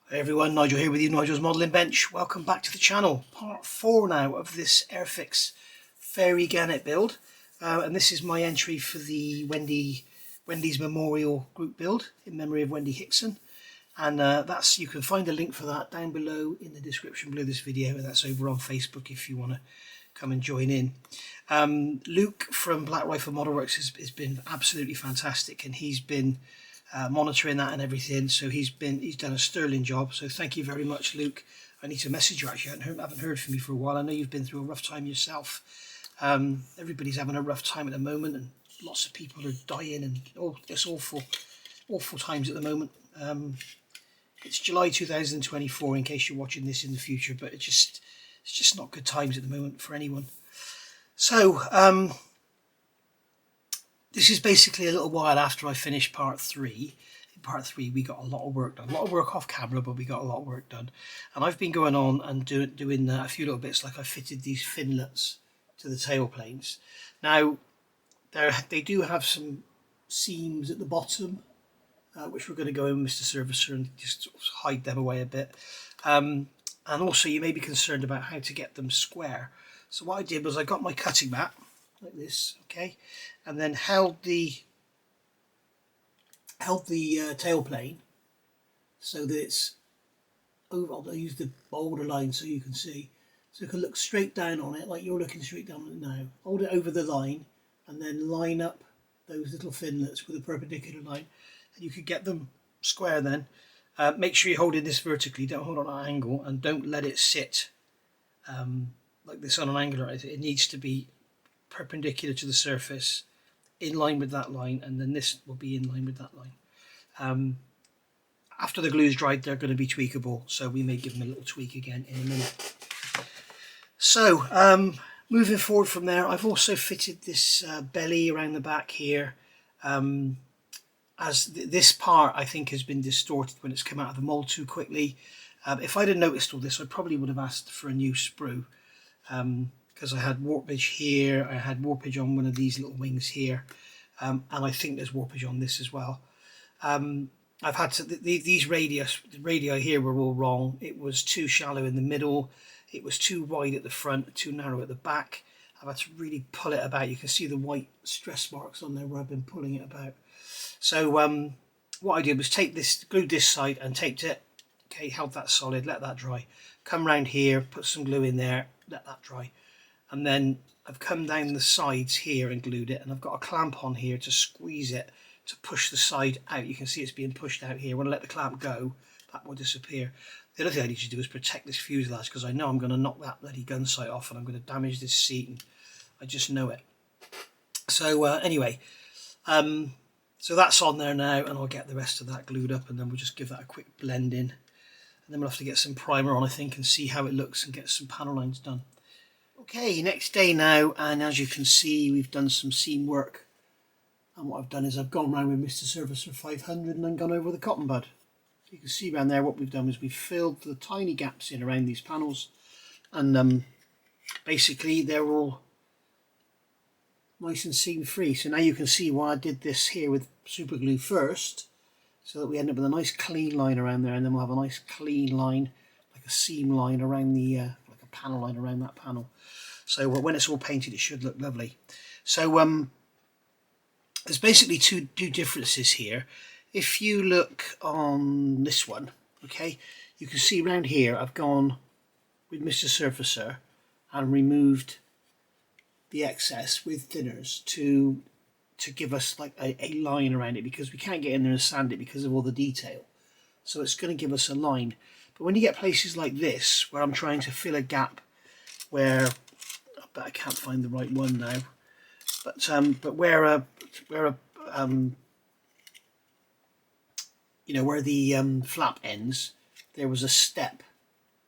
Hey everyone, Nigel here with you, Nigel's Modelling Bench. Welcome back to the channel. Part 4 now of this Airfix Fairy Gannet build. And this is my entry for the Wendy's Memorial group build in memory of Wendy Hickson. And you can find a link for that down below in the description below this video, and that's over on Facebook if you want to come and join in. Luke from Black Rifle Model Works has been absolutely fantastic, and he's been monitoring that and everything, so he's done a sterling job, so thank you very much, Luke. I need to message you actually. I haven't heard from you for a while. I know you've been through a rough time yourself. Everybody's having a rough time at the moment, and lots of people are dying, and it's awful times at the moment. It's July 2024 in case you're watching this in the future, but it's just not good times at the moment for anyone. So this is basically a little while after I finished part 3. In part 3 we got a lot of work done. A lot of work off camera, but we got a lot of work done. And I've been going on and doing a few little bits, like I fitted these finlets to the tail planes. Now, they do have some seams at the bottom, which we're going to go in with Mr. Servicer and just sort of hide them away a bit. And also you may be concerned about how to get them square. So what I did was I got my cutting mat, like this, okay, and then held the tail plane so that it's over. I'll use the bolder line so you can see, so you can look straight down on it like you're looking straight down on it now. Hold it over the line and then line up those little finlets with a perpendicular line, and you could get them square then. Make sure you're holding this vertically, don't hold on at an angle, and don't let it sit like this on an angle. It needs to be perpendicular to the surface, in line with that line, and then this will be in line with that line. After the glue's dried, they're going to be tweakable, so we may give them a little tweak again in a minute. So moving forward from there, I've also fitted this belly around the back here. This part I think has been distorted when it's come out of the mould too quickly. If I'd have noticed all this, I probably would have asked for a new sprue, because I had warpage here, I had warpage on one of these little wings here, and I think there's warpage on this as well. I've had to, these radii here were all wrong. It was too shallow in the middle, it was too wide at the front, too narrow at the back. I've had to really pull it about. You can see the white stress marks on there where I've been pulling it about. So what I did was glued this side and taped it. Okay, held that solid, let that dry. Come round here, put some glue in there, let that dry. And then I've come down the sides here and glued it, and I've got a clamp on here to squeeze it, to push the side out. You can see it's being pushed out here. When I let the clamp go, that will disappear. The other thing I need to do is protect this fuselage, because I know I'm going to knock that bloody gun sight off and I'm going to damage this seat, and I just know it. So anyway, so that's on there now, and I'll get the rest of that glued up, and then we'll just give that a quick blend in. And then we'll have to get some primer on, I think, and see how it looks and get some panel lines done. Okay, next day now, and as you can see, we've done some seam work. And what I've done is I've gone around with Mr. Servicer 500 and then gone over the cotton bud. So you can see around there what we've done is we've filled the tiny gaps in around these panels, and basically they're all nice and seam free. So now you can see why I did this here with super glue first, so that we end up with a nice clean line around there, and then we'll have a nice clean line, like a seam line around the, like a panel line around that panel. So when it's all painted, it should look lovely. So there's basically two differences here. If you look on this one, okay, you can see around here I've gone with Mr. Surfacer and removed the excess with thinners to give us like a line around it, because we can't get in there and sand it because of all the detail. So it's going to give us a line. But when you get places like this where I'm trying to fill a gap where I can't find the right one now, but where you know, where the flap ends, there was a step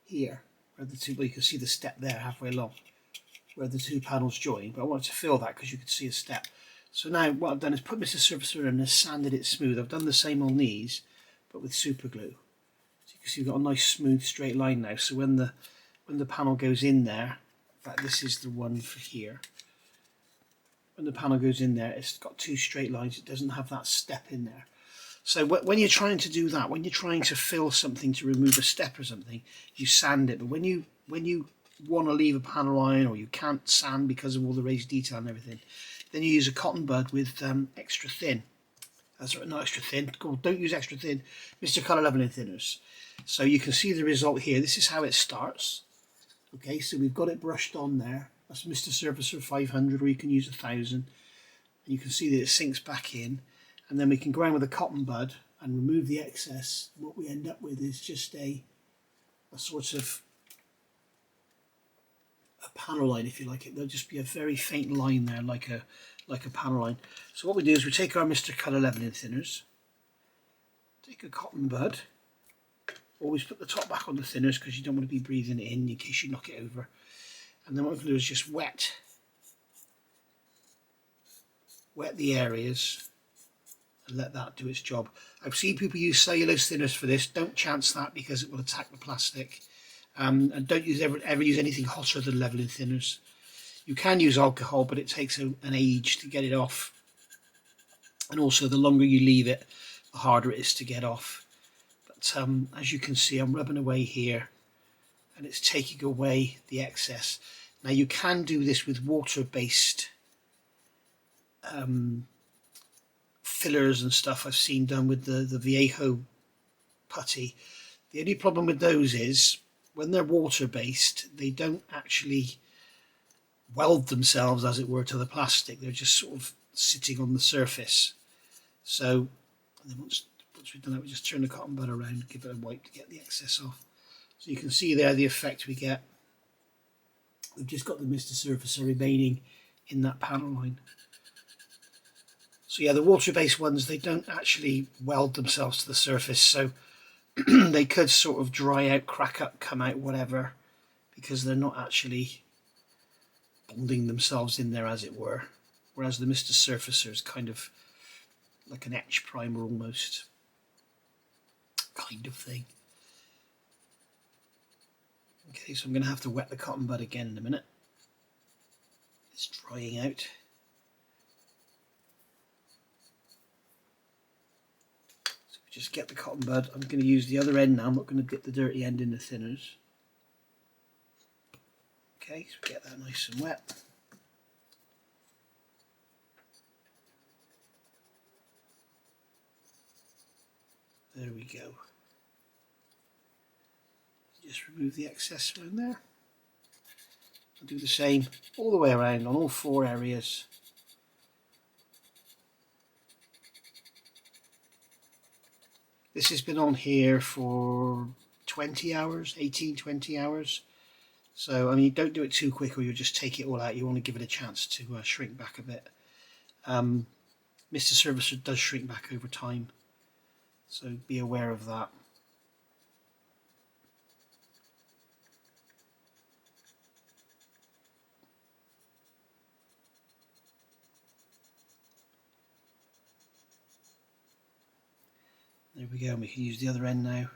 here where the two, well, you can see the step there halfway along where the two panels join, but I wanted to fill that because you could see a step. So now what I've done is put Mr. Surfacer in and sanded it smooth. I've done the same on these, but with super glue. So you can see we've got a nice smooth straight line now. So when the panel goes in there, in fact this is the one for here. When the panel goes in there, it's got two straight lines. It doesn't have that step in there. So when you're trying to do that, when you're trying to fill something to remove a step or something, you sand it. But when you want to leave a panel line, or you can't sand because of all the raised detail and everything, then you use a cotton bud with extra thin. Sorry, not extra thin. Don't use extra thin, Mr. Colour Leveling Thinners. So you can see the result here. This is how it starts. Okay, so we've got it brushed on there. That's Mr. Surfacer 500, or you can use 1000. And you can see that it sinks back in. And then we can go around with a cotton bud and remove the excess. What we end up with is just a sort of a panel line, if you like it. There'll just be a very faint line there, like a panel line. So what we do is we take our Mr. Colour Leveling Thinners, take a cotton bud, always put the top back on the thinners because you don't want to be breathing it in case you knock it over. And then what we're going to do is just wet the areas and let that do its job. I've seen people use cellulose thinners for this. Don't chance that because it will attack the plastic. And don't ever use anything hotter than leveling thinners. You can use alcohol, but it takes an age to get it off. And also, the longer you leave it, the harder it is to get off. But as you can see, I'm rubbing away here, and it's taking away the excess. Now, you can do this with water-based fillers and stuff I've seen done with the Viejo putty. The only problem with those is, when they're water-based, they don't actually weld themselves, as it were, to the plastic. They're just sort of sitting on the surface. So and then once we've done that, we just turn the cotton bud around, give it a wipe to get the excess off. So you can see there the effect we get. We've just got the Mr. Surfacer remaining in that panel line. So yeah, the water-based ones, they don't actually weld themselves to the surface, so they could sort of dry out, crack up, come out, whatever, because they're not actually bonding themselves in there, as it were. Whereas the Mr. Surfacer is kind of like an etch primer almost, kind of thing. Okay, so I'm going to have to wet the cotton bud again in a minute. It's drying out. So we just get the cotton bud. I'm going to use the other end now. I'm not going to dip the dirty end in the thinners. Okay, so we get that nice and wet. There we go. Just remove the excess around there. I'll do the same all the way around on all 4 areas. This has been on here for 20 hours, 18, 20 hours. So, I mean, don't do it too quick or you'll just take it all out. You want to give it a chance to shrink back a bit. Mr. Surfacer does shrink back over time, so be aware of that. There we go, and we can use the other end now.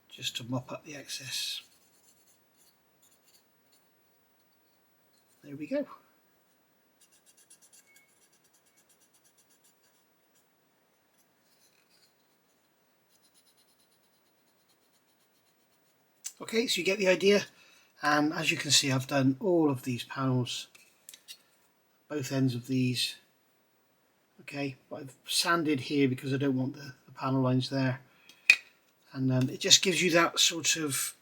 Just to mop up the excess. There we go. Okay, so you get the idea. As you can see, I've done all of these panels, both ends of these. Okay, but I've sanded here because I don't want the panel lines there. And it just gives you that sort of,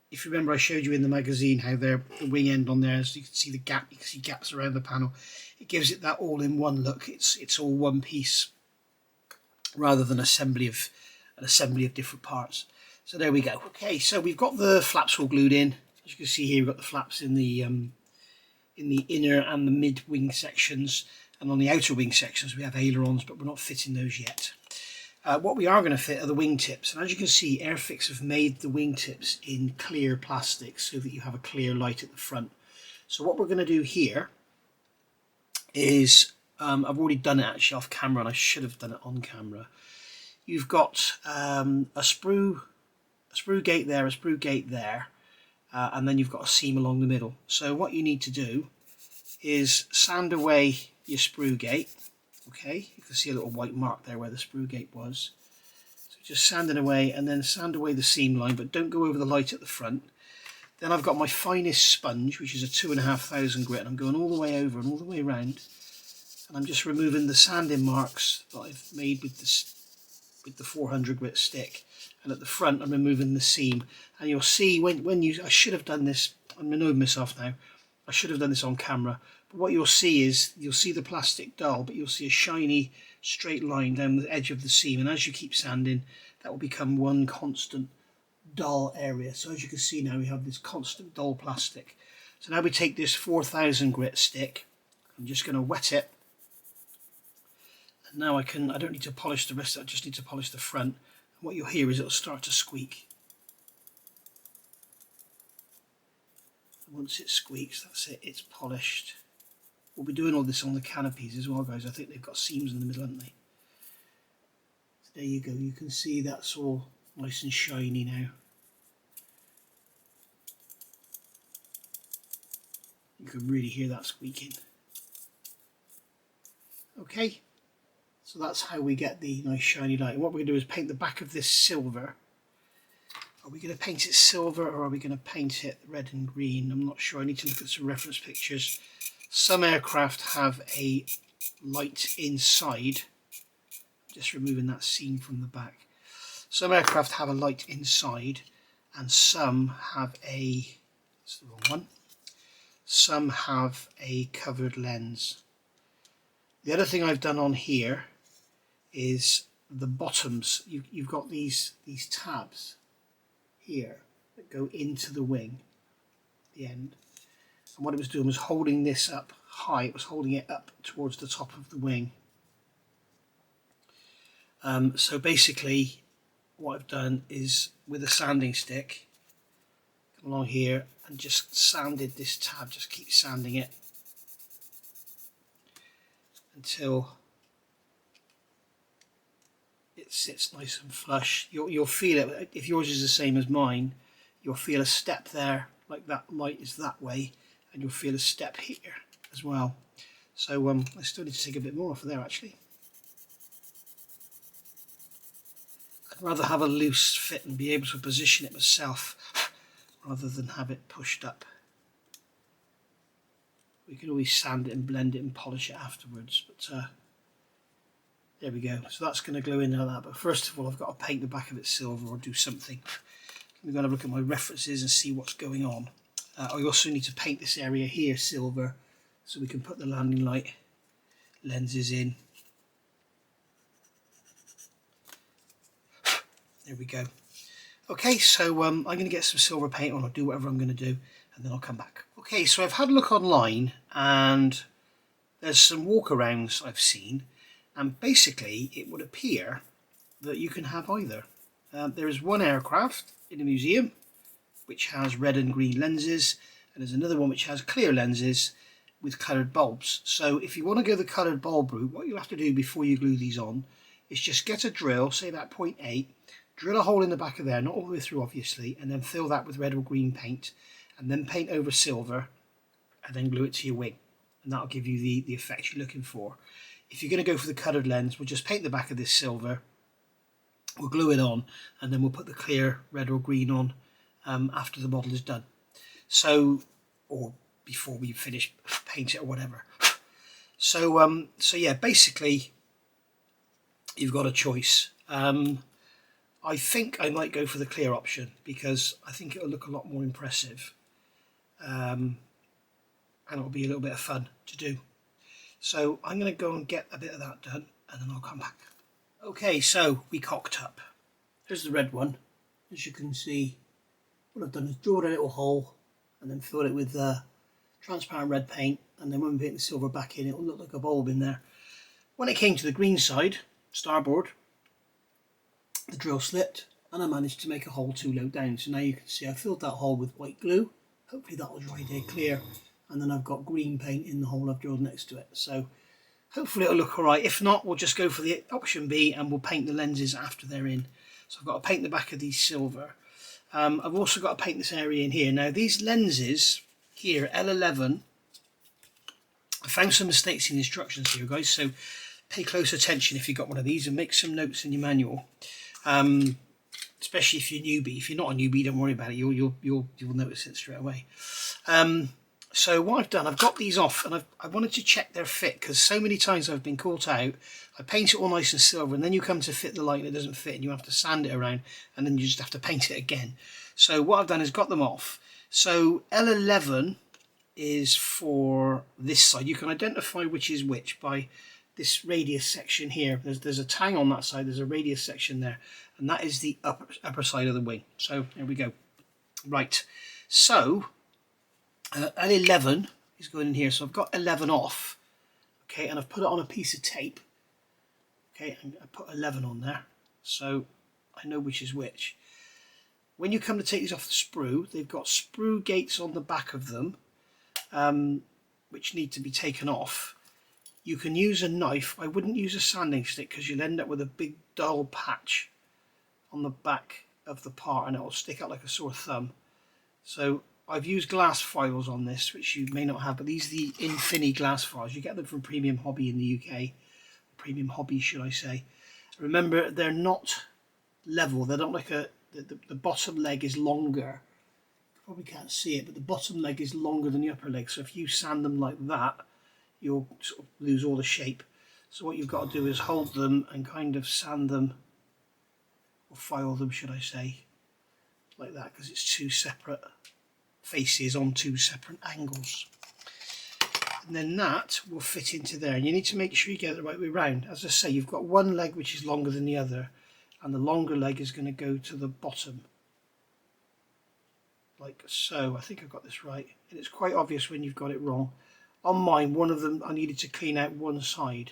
if you remember I showed you in the magazine how the wing end on there, so you can see the gap, you can see gaps around the panel. It gives it that all-in-one look. It's all one piece rather than an assembly of different parts. So there we go. Okay, so we've got the flaps all glued in. As you can see here, we've got the flaps in the inner and the mid wing sections, and on the outer wing sections we have ailerons, but we're not fitting those yet. What we are going to fit are the wingtips, and as you can see, Airfix have made the wingtips in clear plastic so that you have a clear light at the front. So what we're going to do here is, I've already done it actually off camera, and I should have done it on camera. You've got a sprue gate there, a sprue gate there, and then you've got a seam along the middle. So what you need to do is sand away your sprue gate. Okay, you can see a little white mark there where the sprue gate was. So just sanding away, and then sand away the seam line, but don't go over the light at the front. Then I've got my finest sponge, which is a 2,500 grit, and I'm going all the way over and all the way around, and I'm just removing the sanding marks that I've made with the 400 grit stick. And at the front I'm removing the seam, and you'll see when you, I should have done this, I'm annoyed myself now, I should have done this on camera, but what you'll see is, you'll see the plastic dull, but you'll see a shiny straight line down the edge of the seam, and as you keep sanding, that will become one constant dull area. So as you can see now, we have this constant dull plastic. So now we take this 4,000 grit stick, I'm just going to wet it, and now I don't need to polish the rest, I just need to polish the front. And what you'll hear is it'll start to squeak. Once it squeaks, that's it, it's polished. We'll be doing all this on the canopies as well, guys. I think they've got seams in the middle, haven't they? So there you go, you can see that's all nice and shiny now. You can really hear that squeaking. Okay, so that's how we get the nice shiny light. And what we're going to do is paint the back of this silver. Are we going to paint it silver, or are we going to paint it red and green? I'm not sure. I need to look at some reference pictures. Some aircraft have a light inside. Just removing that seam from the back. Some aircraft have a light inside, and some have a, that's the wrong one, some have a covered lens. The other thing I've done on here is the bottoms. You've got these tabs here that go into the wing, the end, and what it was doing was holding this up high. It was holding it up towards the top of the wing. So basically what I've done is, with a sanding stick, come along here and just sanded this tab, just keep sanding it until it sits nice and flush. You'll feel it, if yours is the same as mine, you'll feel a step there, like that light is that way, and you'll feel a step here as well. So I still need to take a bit more off of there actually. I'd rather have a loose fit and be able to position it myself rather than have it pushed up. We can always sand it and blend it and polish it afterwards, but there we go. So that's going to glue in like that, but first of all I've got to paint the back of it silver or do something. I'm going to look at my references and see what's going on. I also need to paint this area here silver so we can put the landing light lenses in. There we go. Okay, so I'm going to get some silver paint on, or do whatever I'm going to do, and then I'll come back. Okay, so I've had a look online, and there's some walkarounds I've seen, and basically it would appear that you can have either. There is one aircraft in a museum which has red and green lenses, and there's another one which has clear lenses with coloured bulbs. So if you want to go the coloured bulb route, what you have to do before you glue these on is just get a drill, say about 0.8, drill a hole in the back of there, not all the way through obviously, and then fill that with red or green paint, and then paint over silver, and then glue it to your wing, and that'll give you the effect you're looking for. If you're going to go for the coloured lens, we'll just paint the back of this silver, we'll glue it on, and then we'll put the clear red or green on after the model is done. So, or before we finish paint it or whatever. So yeah, basically you've got a choice. I think I might go for the clear option because I think it'll look a lot more impressive, and it'll be a little bit of fun to do. So I'm going to go and get a bit of that done, and then I'll come back. Okay, so we cocked up. Here's the red one. As you can see, what I've done is drawn a little hole and then filled it with transparent red paint, and then when we paint the silver back in, it will look like a bulb in there. When it came to the green side, starboard, the drill slipped and I managed to make a hole too low down. So now you can see I filled that hole with white glue. Hopefully that will dry dead clear, and then I've got green paint in the hole I've drilled next to it. So hopefully it'll look alright. If not, we'll just go for the option B and we'll paint the lenses after they're in. So I've got to paint the back of these silver. I've also got to paint this area in here. Now these lenses here, L11, I found some mistakes in the instructions here, guys, so pay close attention if you've got one of these and make some notes in your manual. Especially if you're a newbie. If you're not a newbie, don't worry about it. You'll notice it straight away. So what I've done, I've got these off, and I wanted to check their fit, because so many times I've been caught out. I paint it all nice and silver, and then you come to fit the light and it doesn't fit, and you have to sand it around, and then you just have to paint it again. So what I've done is got them off. So L11 is for this side. You can identify which is which by this radius section here. There's a tang on that side, there's a radius section there, and that is the upper side of the wing. So there we go. Right, so L11 is going in here, so I've got 11 off, okay, and I've put it on a piece of tape, okay, and I put 11 on there, so I know which is which. When you come to take these off the sprue, they've got sprue gates on the back of them, which need to be taken off. You can use a knife. I wouldn't use a sanding stick, because you'll end up with a big dull patch on the back of the part, and it will stick out like a sore thumb. So I've used glass files on this, which you may not have, but these are the Infini glass files. You get them from Premium Hobby in the UK. Premium Hobby, should I say. Remember, they're not level. They're not like the bottom leg is longer. You probably can't see it, but the bottom leg is longer than the upper leg. So if you sand them like that, you'll sort of lose all the shape. So what you've got to do is hold them and kind of sand them, or file them, should I say, like that, because it's two separate faces on two separate angles, and then that will fit into there. And you need to make sure you get it the right way round. As I say, you've got one leg which is longer than the other, and the longer leg is going to go to the bottom, like so. I think I've got this right, and it's quite obvious when you've got it wrong. On mine, one of them I needed to clean out one side,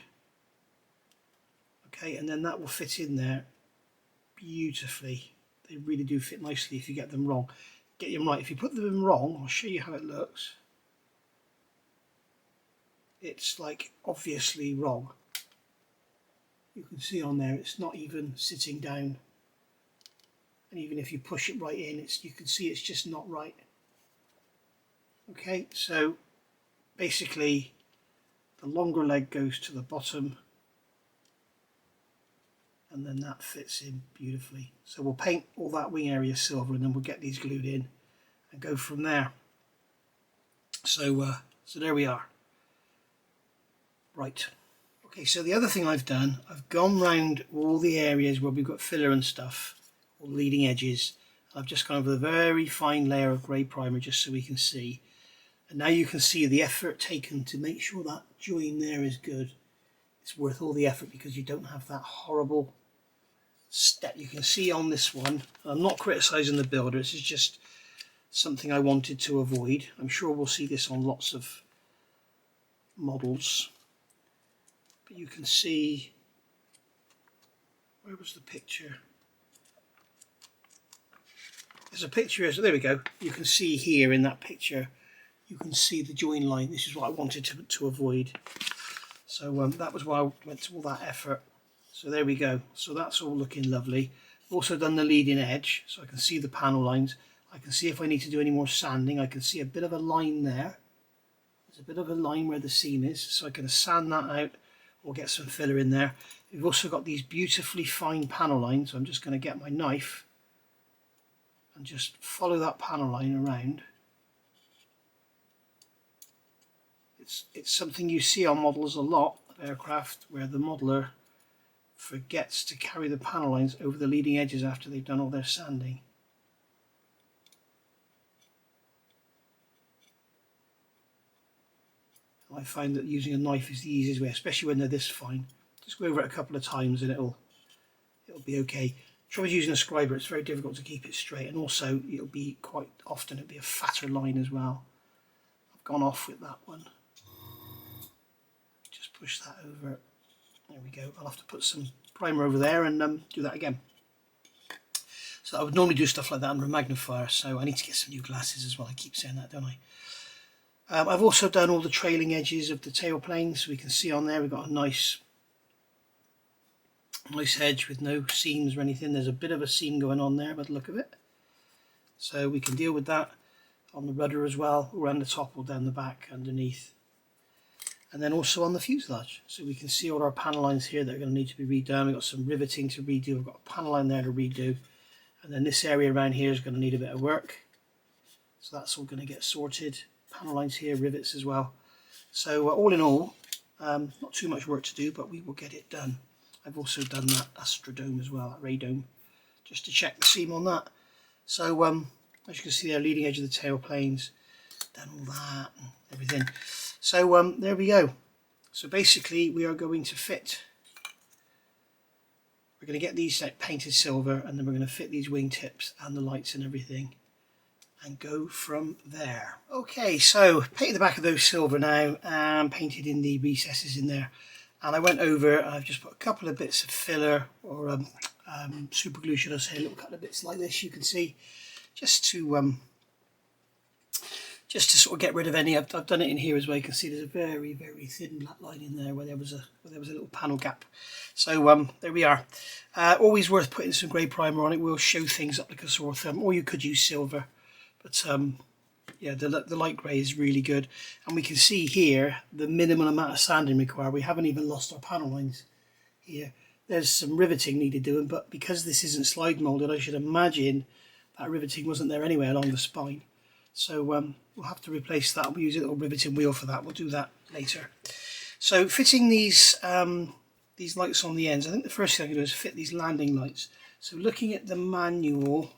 okay, and then that will fit in there beautifully. They really do fit nicely if you get them wrong. Get them right. If you put them wrong, I'll show you how it looks. It's like obviously wrong. You can see on there it's not even sitting down, and even if you push it right in, you can see it's just not right. Okay, so basically the longer leg goes to the bottom, and then that fits in beautifully. So we'll paint all that wing area silver, and then we'll get these glued in and go from there. So there we are. Right, okay, so the other thing I've done, I've gone round all the areas where we've got filler and stuff, all the leading edges. I've just gone over a very fine layer of grey primer just so we can see. And now you can see the effort taken to make sure that join there is good. It's worth all the effort, because you don't have that horrible step you can see on this one. I'm not criticising the builder, this is just something I wanted to avoid. I'm sure we'll see this on lots of models, but you can see, where was the picture? There's a picture, so there we go. You can see here in that picture, you can see the join line. This is what I wanted to avoid. So that was why I went to all that effort. So there we go. So that's all looking lovely. I've also done the leading edge, so I can see the panel lines. I can see if I need to do any more sanding. I can see a bit of a line there. There's a bit of a line where the seam is, so I can sand that out or get some filler in there. We've also got these beautifully fine panel lines, so I'm just going to get my knife and just follow that panel line around. It's something you see on models a lot of aircraft, where the modeler forgets to carry the panel lines over the leading edges after they've done all their sanding. I find that using a knife is the easiest way, especially when they're this fine. Just go over it a couple of times and it'll be okay. Trouble using a scriber, it's very difficult to keep it straight, and also it'll be quite often a fatter line as well. I've gone off with that one. Just push that over. There we go. I'll have to put some primer over there and do that again. So I would normally do stuff like that under a magnifier, so I need to get some new glasses as well. I keep saying that, don't I? I've also done all the trailing edges of the tailplane, so we can see on there we've got a nice edge with no seams or anything. There's a bit of a seam going on there by the look of it, so we can deal with that on the rudder as well, around the top or down the back underneath. and then also on the fuselage. So we can see all our panel lines here that are going to need to be redone. We've got some riveting to redo, we've got a panel line there to redo, and then this area around here is going to need a bit of work. So that's all going to get sorted. Panel lines here, rivets as well. So all in all, not too much work to do, but we will get it done. I've also done that astrodome as well, that radome, just to check the seam on that. So as you can see there, leading edge of the tail planes, done all that and everything. So there we go. So basically we are going to fit, we're going to get these painted silver, and then we're going to fit these wing tips and the lights and everything and go from there. Okay, so painted the back of those silver now and painted in the recesses in there. And I went over, I've just put a couple of bits of filler, or super glue should I say, a little couple of bits like this you can see, just to sort of get rid of any. I've done it in here as well. You can see there's a very, very thin black line in there where there was a little panel gap. So there we are. Always worth putting some grey primer on. It will show things up like a sore thumb, or you could use silver. But yeah, the light grey is really good, and we can see here the minimal amount of sanding required. We haven't even lost our panel lines here. There's some riveting needed doing, but because this isn't slide moulded, I should imagine that riveting wasn't there anyway along the spine. So we'll have to replace that. We'll use a little riveting wheel for that. We'll do that later. So fitting these lights on the ends, I think the first thing I'm going to do is fit these landing lights. So looking at the manual,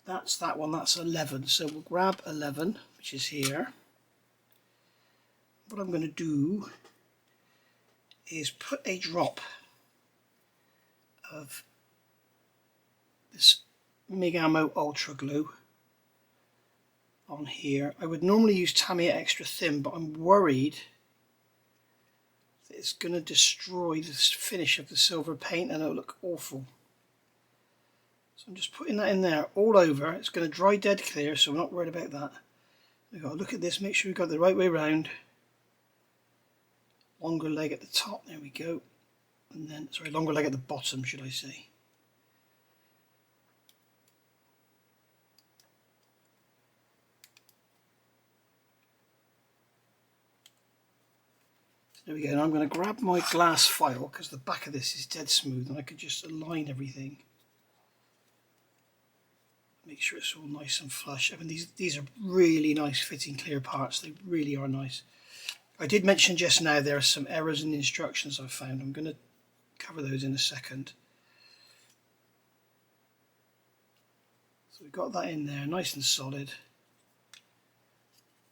that's that one, that's 11. So we'll grab 11, which is here. What I'm going to do is put a drop of this Mig Ammo Ultra Glue on here. I would normally use Tamiya Extra Thin, but I'm worried that it's going to destroy the finish of the silver paint and it'll look awful. So I'm just putting that in there all over. It's going to dry dead clear, so we're not worried about that. We've got to look at this, make sure we've got it the right way round. Longer leg at the top, there we go. And then, sorry, longer leg at the bottom, should I say. There we go, and I'm going to grab my glass file because the back of this is dead smooth and I could just align everything. Make sure it's all nice and flush. I mean, these are really nice fitting clear parts, they really are nice. I did mention just now there are some errors in the instructions I've found. I'm going to cover those in a second. So we've got that in there, nice and solid.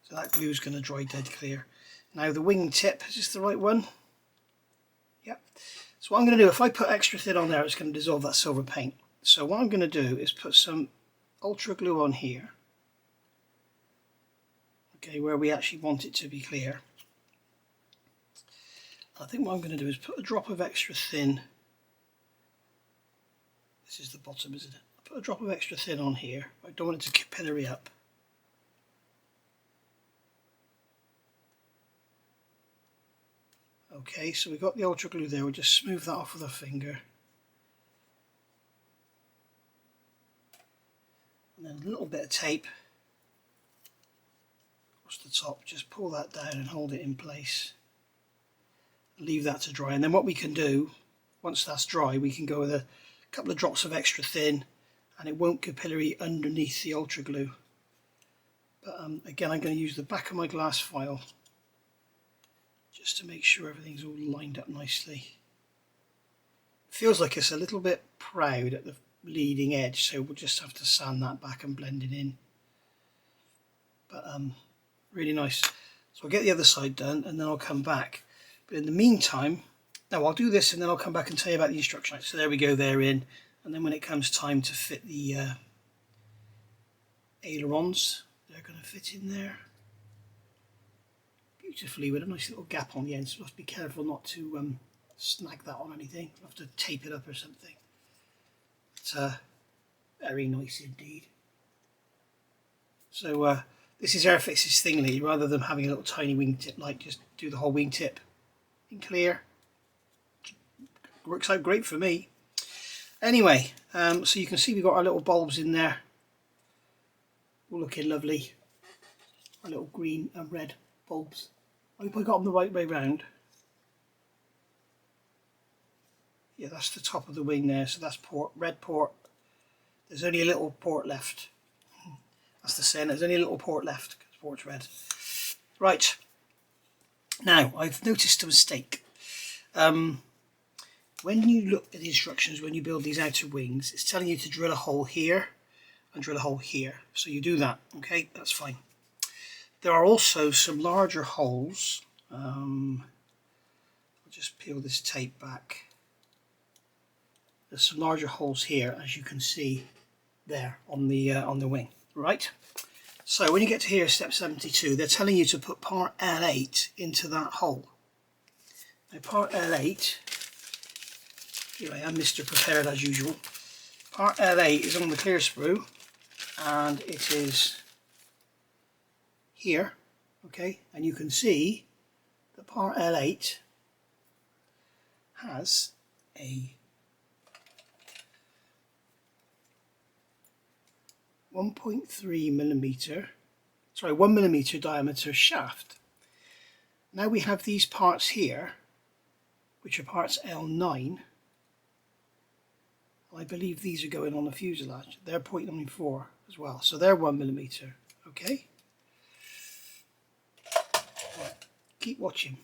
So that glue is going to dry dead clear. Now the wing tip, is this the right one? Yep. So what I'm going to do, if I put extra thin on there, it's going to dissolve that silver paint. So what I'm going to do is put some Ultra Glue on here. Okay, where we actually want it to be clear. I think what I'm going to do is put a drop of extra thin. This is the bottom, isn't it? I'll put a drop of extra thin on here. I don't want it to capillary up. Okay, so we've got the Ultra Glue there. We'll just smooth that off with our finger. And then a little bit of tape across the top. Just pull that down and hold it in place. Leave that to dry, and then what we can do once that's dry, we can go with a couple of drops of extra thin and it won't capillary underneath the Ultra Glue. But again, I'm going to use the back of my glass file just to make sure everything's all lined up nicely. Feels like it's a little bit proud at the leading edge, so we'll just have to sand that back and blend it in. But really nice. So I'll get the other side done and then I'll come back. But in the meantime, now I'll do this and then I'll come back and tell you about the instruction. So there we go, they're in. And then when it comes time to fit the ailerons, they're going to fit in there beautifully with a nice little gap on the end. So we'll have to be careful not to snag that on anything. We'll have to tape it up or something. It's very nice indeed. So this is Airfix's Thingy. Rather than having a little tiny wingtip light, just do the whole wingtip in clear. Works out great for me. Anyway, so you can see we've got our little bulbs in there, all looking lovely. Our little green and red bulbs. I hope I got them the right way round. Yeah, that's the top of the wing there, so that's port, red port. There's only a little port left. That's the saying, there's only a little port left because port's red. Right, now I've noticed a mistake. When you look at the instructions, when you build these outer wings, it's telling you to drill a hole here and drill a hole here. So you do that, okay, that's fine. There are also some larger holes. I'll just peel this tape back. There's some larger holes here, as you can see there on the wing, right? So when you get to here, step 72, they're telling you to put part L8 into that hole. Now part L8, here I am, Mr. Prepared as usual. Part L8 is on the clear sprue, and it is here, okay? And you can see that part L8 has a 1.3mm, sorry, 1mm diameter shaft. Now we have these parts here, which are parts L9. I believe these are going on the fuselage. They're 0.94 as well, so they're 1mm, okay? Right, keep watching.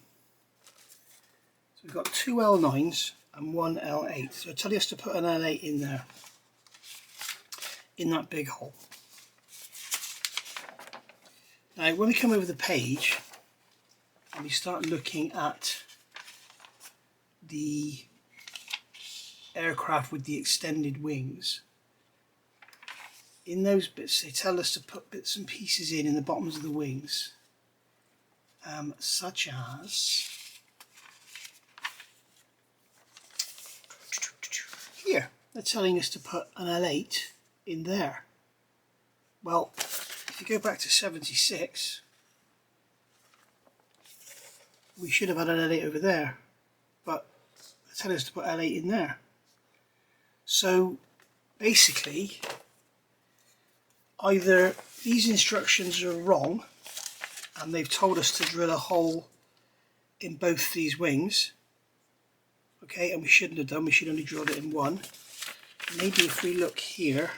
So we've got two L9s and one L8. So tell us to put an L8 in there, in that big hole. Now when we come over the page and we start looking at the aircraft with the extended wings, in those bits they tell us to put bits and pieces in the bottoms of the wings, such as here. They're telling us to put an L8 in there. Well, if you go back to 76, we should have had an L8 over there, but they're telling us to put L8 in there. So basically, either these instructions are wrong and they've told us to drill a hole in both these wings, okay, and we shouldn't have done, we should only drilled it in one. Maybe if we look here,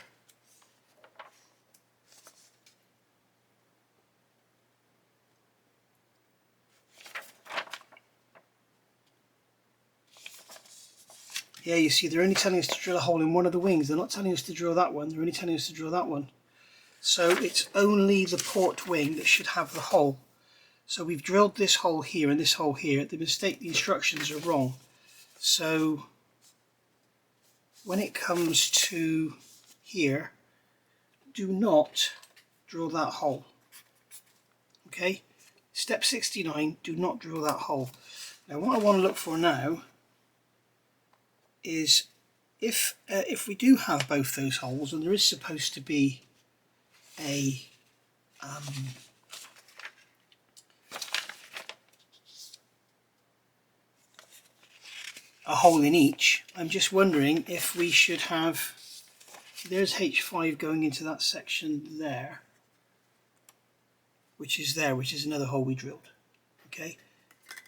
yeah, you see they're only telling us to drill a hole in one of the wings. They're not telling us to drill that one, they're only telling us to drill that one. So it's only the port wing that should have the hole. So we've drilled this hole here and this hole here. The instructions are wrong. So when it comes to here, do not drill that hole. Okay? Step 69, do not drill that hole. Now what I want to look for now is if we do have both those holes, and there is supposed to be a hole in each, I'm just wondering if we should have, there's H5 going into that section there, which is another hole we drilled, okay?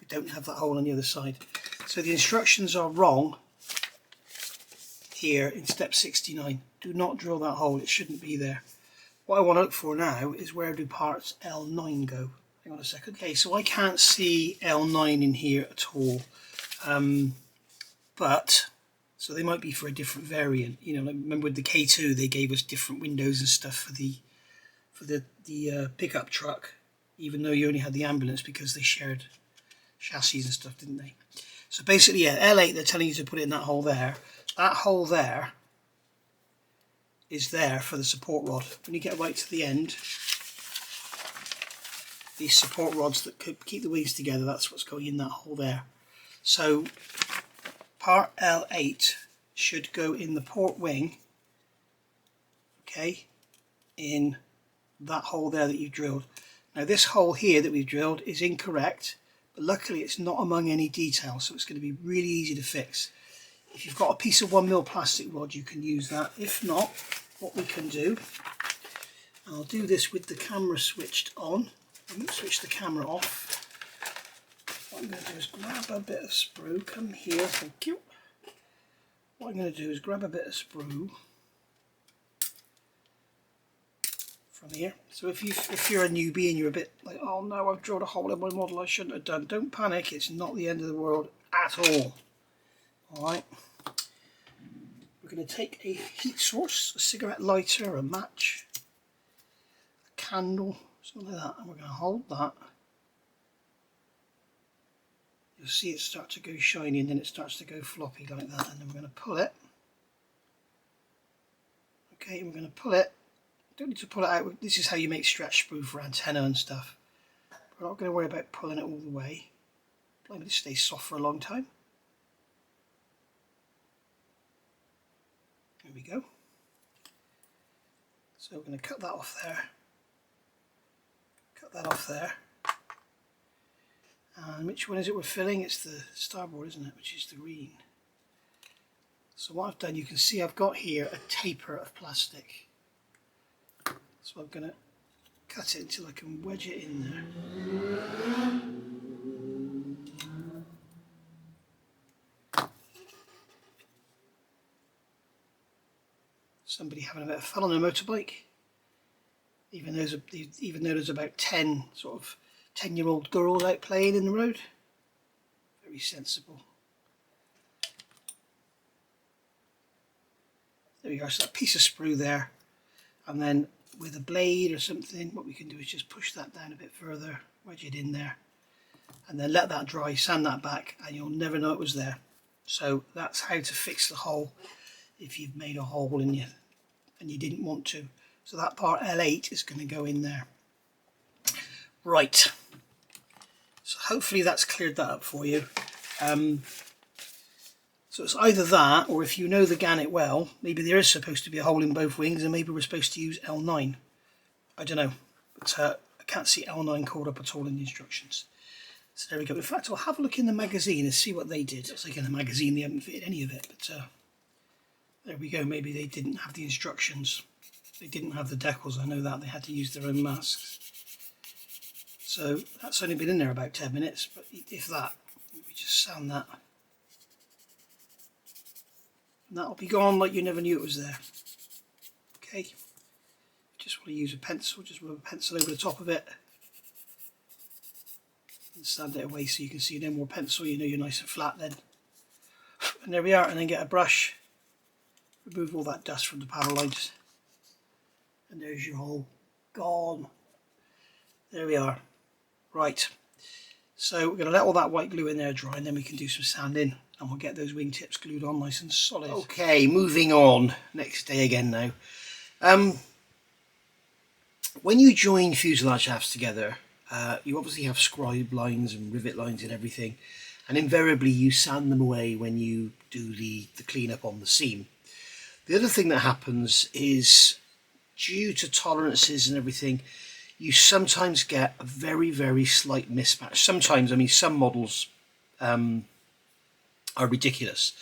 We don't have that hole on the other side. So the instructions are wrong here in step 69. Do not drill that hole, it shouldn't be there. What I want to look for now is where do parts L9 go? Hang on a second. Okay, so I can't see L9 in here at all. But so they might be for a different variant. You know, like remember with the K2 they gave us different windows and stuff for the pickup truck, even though you only had the ambulance because they shared chassis and stuff, didn't they? So basically, yeah, L8 they're telling you to put it in that hole there. That hole there is there for the support rod. When you get right to the end, these support rods that could keep the wings together, that's what's going in that hole there. So part L8 should go in the port wing, okay, in that hole there that you've drilled. Now this hole here that we've drilled is incorrect, but luckily it's not among any details, so it's going to be really easy to fix. If you've got a piece of 1mm plastic rod, you can use that. If not, what we can do, I'll do this with the camera switched on. I'm going to switch the camera off. I'm going to do is grab a bit of sprue, come here, thank you. What I'm going to do is grab a bit of sprue from here. So if you're a newbie and you're a bit like, oh no, I've drawn a hole in my model I shouldn't have done, don't panic, it's not the end of the world at all. Alright, we're going to take a heat source, a cigarette lighter, a match, a candle, something like that, and we're going to hold that. You'll see it start to go shiny and then it starts to go floppy like that, and then we're going to pull it. Okay, and we're going to pull it. Don't need to pull it out. This is how you make stretch sprue for antenna and stuff. We're not going to worry about pulling it all the way. Let it stay soft for a long time. There we go. So we're going to cut that off there. Cut that off there. And which one is it we're filling? It's the starboard, isn't it? Which is the green. So what I've done, you can see I've got here a taper of plastic. So I'm going to cut it until I can wedge it in there. Somebody having a bit of fun on a motorbike. Even though there's about 10 sort of 10-year-old girls out playing in the road. Very sensible. There we go, so that piece of sprue there, and then with a blade or something, what we can do is just push that down a bit further, wedge it in there, and then let that dry, sand that back, and you'll never know it was there. So that's how to fix the hole if you've made a hole and you didn't want to. So that part L8 is going to go in there. Right, so hopefully that's cleared that up for you. So it's either that, or if you know the Gannet well, maybe there is supposed to be a hole in both wings and maybe we're supposed to use L9. I don't know, but I can't see L9 called up at all in the instructions. So there we go. In fact, I'll have a look in the magazine and see what they did. It's like in the magazine they haven't fitted any of it, but there we go. Maybe they didn't have the instructions. They didn't have the decals, I know that. They had to use their own masks. So that's only been in there about 10 minutes, but if that, we just sand that. And that'll be gone like you never knew it was there. Okay, just want to use a pencil, just rub a pencil over the top of it. And sand it away so you can see no more pencil, you know you're nice and flat then. And there we are, and then get a brush, remove all that dust from the panel lines. And there's your hole, gone. There we are. Right, so we're going to let all that white glue in there dry, and then we can do some sanding and we'll get those wingtips glued on nice and solid. Okay, moving on. Next day again now. When you join fuselage halves together, you obviously have scribe lines and rivet lines and everything, and invariably you sand them away when you do the cleanup on the seam. The other thing that happens is, due to tolerances and everything, you sometimes get a very, very slight mismatch. Sometimes, I mean, some models are ridiculous.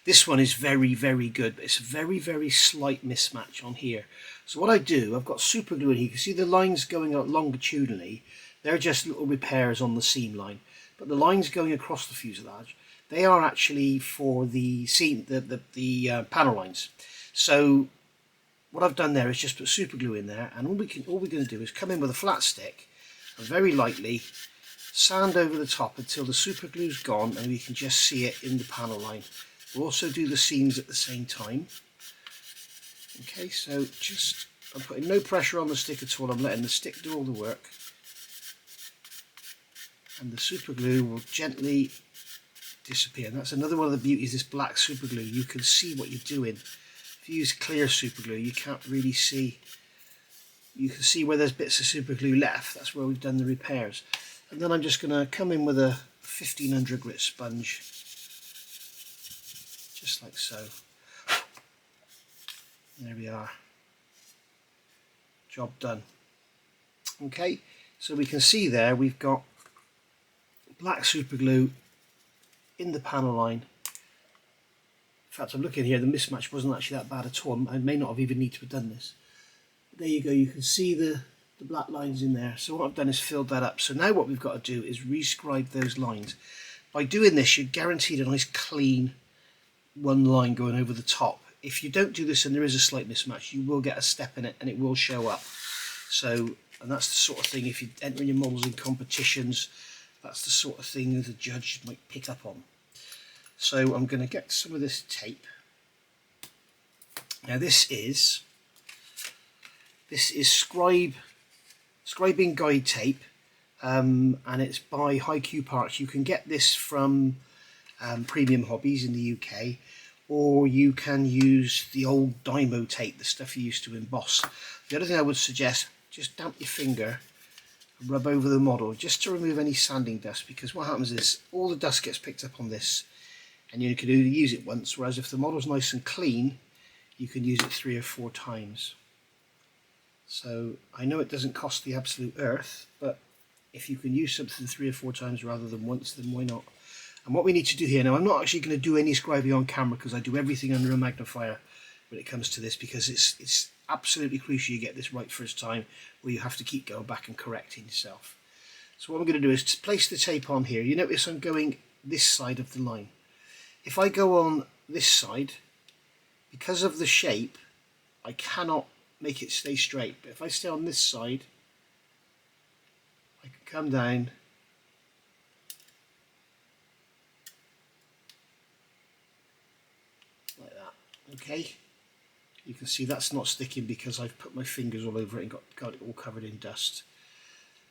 This one is very, very good, but it's a very, very slight mismatch on here. So what I do, I've got super glue in here. You can see the lines going out longitudinally. They're just little repairs on the seam line. But the lines going across the fuselage, they are actually for the seam, the panel lines. So what I've done there is just put super glue in there, and all we're going to do is come in with a flat stick and very lightly sand over the top until the super glue's gone and we can just see it in the panel line. We'll also do the seams at the same time. Okay, so I'm putting no pressure on the stick at all, I'm letting the stick do all the work. And the super glue will gently disappear. And that's another one of the beauties of this black super glue. You can see what you're doing. If you use clear super glue, you can't really see. You can see where there's bits of super glue left. That's where we've done the repairs. And then I'm just going to come in with a 1500 grit sponge, just like so. There we are. Job done. Okay, so we can see there we've got black super glue in the panel line. In fact, I'm looking here, the mismatch wasn't actually that bad at all. I may not have even need to have done this. But there you go, you can see the the black lines in there. So what I've done is filled that up. So now what we've got to do is rescribe those lines. By doing this, you're guaranteed a nice clean one line going over the top. If you don't do this and there is a slight mismatch, you will get a step in it and it will show up. So, and that's the sort of thing, if you're entering your models in competitions, that's the sort of thing the judge might pick up on. So I'm going to get some of this tape. Now this is Scribing guide tape, and it's by HiQ Parts. You can get this from Premium Hobbies in the UK, or you can use the old Dymo tape, the stuff you used to emboss. The other thing I would suggest, just damp your finger, rub over the model just to remove any sanding dust, because what happens is all the dust gets picked up on this and you can only use it once, whereas if the model's nice and clean, you can use it 3 or 4 times. So I know it doesn't cost the absolute earth, but if you can use something 3 or 4 times rather than once, then why not? And what we need to do here, now I'm not actually going to do any scribing on camera because I do everything under a magnifier when it comes to this, because it's absolutely crucial you get this right first time, where you have to keep going back and correcting yourself. So what I'm going to do is to place the tape on here. You notice I'm going this side of the line. If I go on this side, because of the shape, I cannot make it stay straight. But if I stay on this side, I can come down like that. Okay, you can see that's not sticking because I've put my fingers all over it and got it all covered in dust.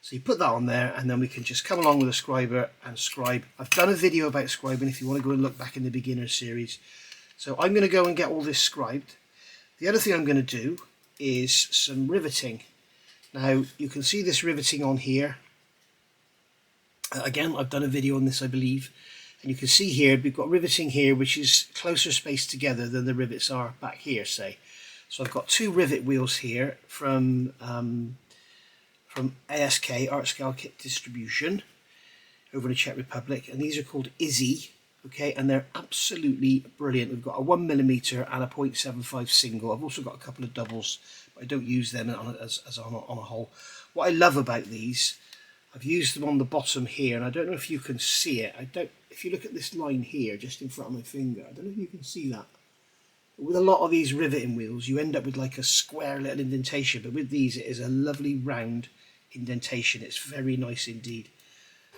So you put that on there, and then we can just come along with a scriber and scribe. I've done a video about scribing if you want to go and look back in the beginner series. So I'm going to go and get all this scribed. The other thing I'm going to do is some riveting. Now you can see this riveting on here. Again, I've done a video on this, I believe, and you can see here we've got riveting here which is closer spaced together than the rivets are back here, say. So I've got 2 rivet wheels here from ASK, Art Scale Kit Distribution, over in the Czech Republic, and these are called Izzy. Okay, and they're absolutely brilliant. We've got a 1mm and a 0.75 single. I've also got a couple of doubles, but I don't use them on a whole. What I love about these, I've used them on the bottom here, and I don't know if you can see it. If you look at this line here, just in front of my finger, I don't know if you can see that. But with a lot of these riveting wheels, you end up with like a square little indentation, but with these, it is a lovely round indentation. It's very nice indeed.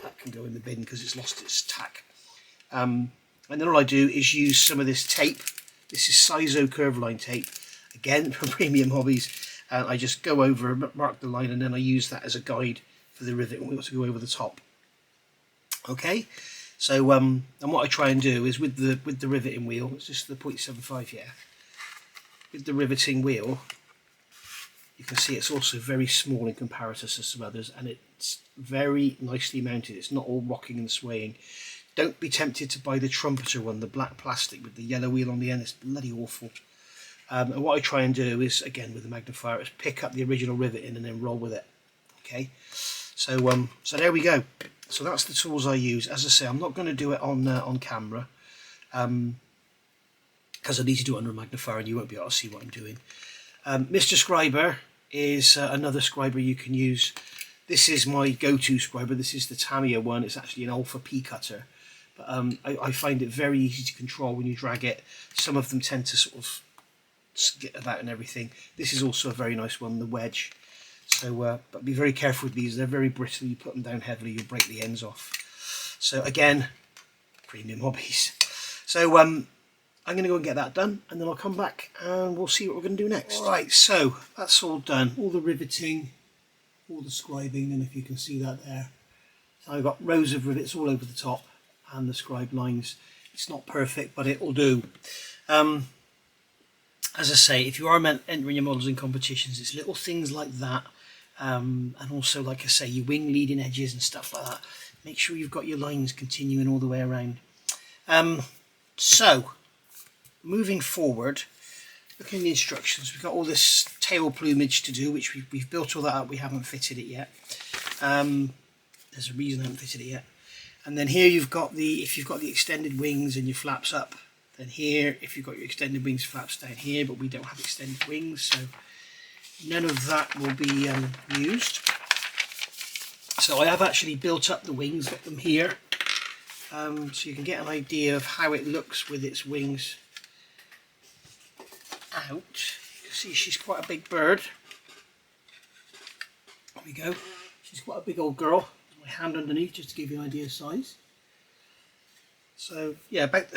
That can go in the bin because it's lost its tack. And then all I do is use some of this tape. This is Sizo Curveline tape, again from Premium Hobbies, and I just go over, mark the line, and then I use that as a guide for the rivet wheel to go over the top. Okay, so and what I try and do is with the riveting wheel, it's just the 0.75 here. With the riveting wheel, you can see it's also very small in comparison to some others, and it's very nicely mounted. It's not all rocking and swaying. Don't be tempted to buy the trumpeter one, the black plastic with the yellow wheel on the end. It's bloody awful. And what I try and do is, again with the magnifier, is pick up the original riveting and then roll with it. Okay, so so there we go. So that's the tools I use. As I say, I'm not going to do it on camera because I need to do it under a magnifier and you won't be able to see what I'm doing. Mr. Scriber is another scriber you can use. This is my go-to scriber. This is the Tamiya one. It's actually an Alpha P cutter. But I find it very easy to control when you drag it. Some of them tend to sort of skit about and everything. This is also a very nice one, the Wedge. So, but be very careful with these. They're very brittle. You put them down heavily, you'll break the ends off. So again, Premium Hobbies. So I'm going to go and get that done, and then I'll come back and we'll see what we're going to do next. Alright, so that's all done. All the riveting, all the scribing, and if you can see that there. So I've got rows of rivets all over the top and the scribe lines. It's not perfect, but it will do. As I say, if you are entering your models in competitions, it's little things like that, and also, like I say, your wing leading edges and stuff like that. Make sure you've got your lines continuing all the way around. So, moving forward, looking at the instructions, we've got all this tail plumage to do, which we've built all that up. We haven't fitted it yet. There's a reason I haven't fitted it yet. And then here you've got if you've got the extended wings and your flaps up, then here, if you've got your extended wings, flaps down here, but we don't have extended wings, so none of that will be used. So I have actually built up the wings, got them here, so you can get an idea of how it looks with its wings out. You can see she's quite a big bird. There we go. She's quite a big old girl. My hand underneath just to give you an idea of size. So yeah, about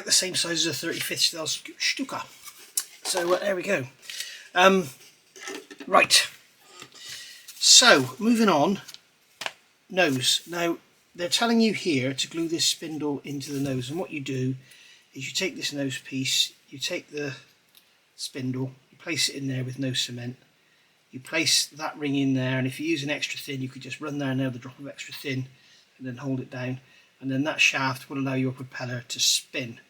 the same size as a 35th scale Stuka. So there we go. Right. So moving on. Nose. Now they're telling you here to glue this spindle into the nose, and what you do is you take this nose piece, you take the spindle, you place it in there with no cement, you place that ring in there, and if you use an extra thin you could just run there now with a drop of extra thin and then hold it down, and then that shaft will allow your propeller to spin,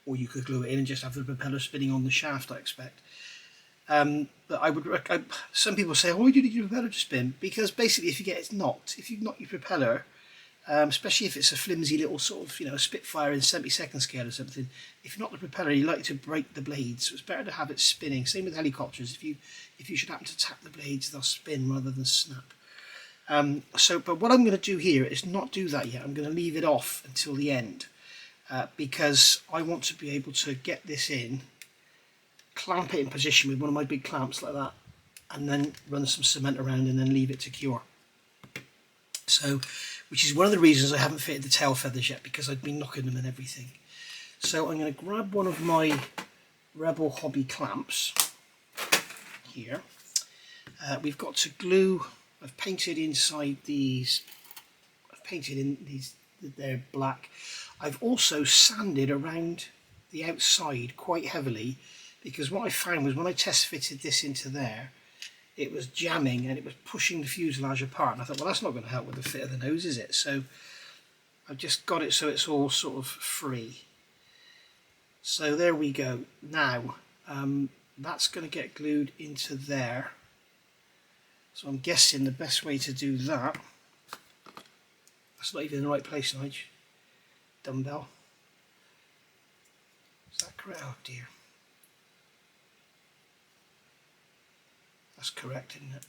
or you could glue it in and just have the propeller spinning on the shaft, I expect. But I would some people say, why do you need your propeller to spin? Because basically if you knock your propeller, especially if it's a flimsy little sort of, a Spitfire in 70-second scale or something, if you knock the propeller you're likely to break the blades, so it's better to have it spinning. Same with helicopters, if you should happen to tap the blades they'll spin rather than snap. But what I'm going to do here is not do that yet. I'm going to leave it off until the end, because I want to be able to get this in, clamp it in position with one of my big clamps like that, and then run some cement around and then leave it to cure. So, which is one of the reasons I haven't fitted the tail feathers yet, because I've been knocking them and everything. So I'm going to grab one of my Rebel Hobby clamps here. We've got to glue. I've painted inside these. I've painted in these. They're black. I've also sanded around the outside quite heavily, because what I found was when I test fitted this into there, it was jamming and it was pushing the fuselage apart, and I thought, well, that's not going to help with the fit of the nose, is it? So I've just got it so it's all sort of free. So there we go. Now that's going to get glued into there. So I'm guessing the best way to do that, that's not even in the right place, Nige. Dumbbell. Is that correct? Oh dear. That's correct, isn't it?